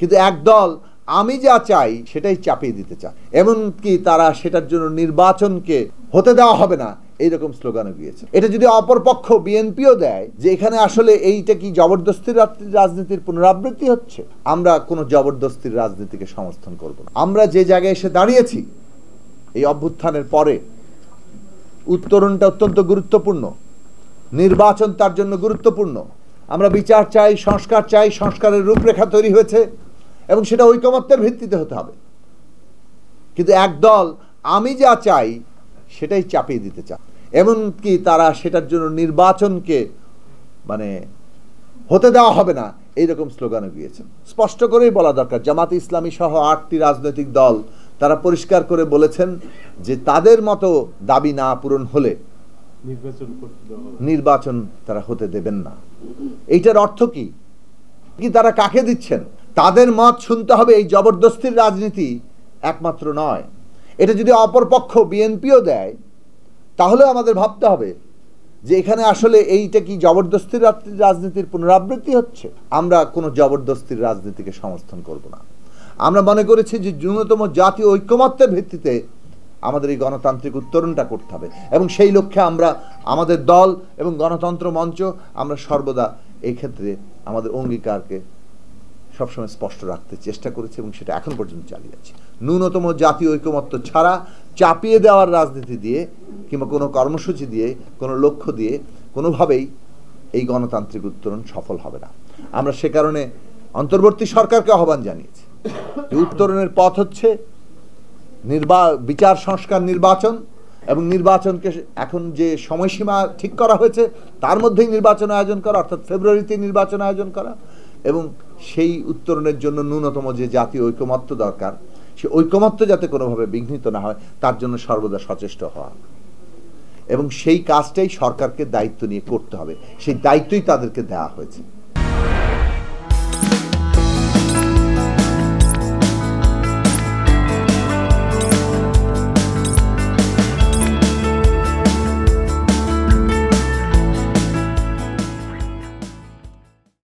কিন্তু একদল আমি যা চাই সেটাই চাপিয়ে দিতে চায়, এমনকি তারা সেটার জন্য নির্বাচনকে হতে দেওয়া হবে না এইরকম স্লোগানও দিয়েছে। এটা যদি অপরপক্ষ বিএনপিও দেয় যে এখানে আসলে এইটা কি জবরদস্তির রাজনীতির পুনরাবৃত্তি হচ্ছে, আমরা কোনো জবরদস্তির রাজনীতিকে সমর্থন করব না। আমরা যে জায়গায় এসে দাঁড়িয়েছি এই অভ্যুত্থানের পরে, উত্তরণটা অত্যন্ত গুরুত্বপূর্ণ, নির্বাচন তার জন্য গুরুত্বপূর্ণ। আমরা বিচার চাই, সংস্কার চাই, সংস্কারের রূপরেখা তৈরি হয়েছে এবং সেটা ঐকমত্যের ভিত্তিতে হতে হবে। কিন্তু একদল আমি যা চাই সেটাই চাপিয়ে দিতে চায়, এমনকি তারা সেটার জন্য নির্বাচনকে হতে দেওয়া হবে না এইরকম স্লোগানও দিয়েছেন। স্পষ্ট করেই বলা দরকার, জামাতে ইসলামী সহ 8টি রাজনৈতিক দল তারা পরিষ্কার করে বলেছেন যে তাদের মতো দাবি না পূরণ হলে নির্বাচন তারা হতে দেবেন না। এইটার অর্থ কি তারা কাকে দিচ্ছেন? তাদের মত শুনতে হবে, এই জবরদস্তির রাজনীতি একমাত্র নয়। এটা যদি অপরপক্ষ বিএনপিও দেয় তাহলে আমাদের ভাবতে হবে যে এখানে আসলে এইটা কি জবরদস্তির রাজনীতির পুনরাবৃত্তি হচ্ছে। আমরা কোনো জবরদস্তির রাজনীতিকে সমর্থন করব না। আমরা মনে করেছি যে ন্যূনতম জাতীয় ঐকমত্যের ভিত্তিতে আমাদের এই গণতান্ত্রিক উত্তরণটা করতে হবে এবং সেই লক্ষ্যে আমরা আমাদের দল এবং গণতন্ত্র মঞ্চ আমরা সর্বদা এই ক্ষেত্রে আমাদের অঙ্গীকারকে সবসময় স্পষ্ট রাখতে চেষ্টা করেছি এবং সেটা এখন পর্যন্ত চালিয়ে যাচ্ছি। ন্যূনতম জাতীয় ঐকমত্য ছাড়া চাপিয়ে দেওয়ার রাজনীতি দিয়ে কিংবা কোনো কর্মসূচি দিয়ে, কোনো লক্ষ্য দিয়ে কোনোভাবেই এই গণতান্ত্রিক উত্তরণ সফল হবে না। আমরা সে কারণে অন্তর্বর্তী সরকারকে আহ্বান জানিয়েছি যে উত্তরণের পথ হচ্ছে বিচার, সংস্কার, নির্বাচন এবং নির্বাচনকে এখন যে সময়সীমা ঠিক করা হয়েছে তার মধ্যেই নির্বাচন আয়োজন করা, অর্থাৎ ফেব্রুয়ারিতে নির্বাচন আয়োজন করা এবং সেই উত্তরণের জন্য ন্যূনতম যে জাতীয় ঐকমত্য দরকার সে ঐকমত্য যাতে কোনোভাবে বিঘ্নিত না হয় তার জন্য সর্বদা সচেষ্ট হওয়া এবং সেই কাজটাই সরকারকে দায়িত্ব নিয়ে করতে হবে। সেই দায়িত্বই তাদেরকে দেওয়া হয়েছে।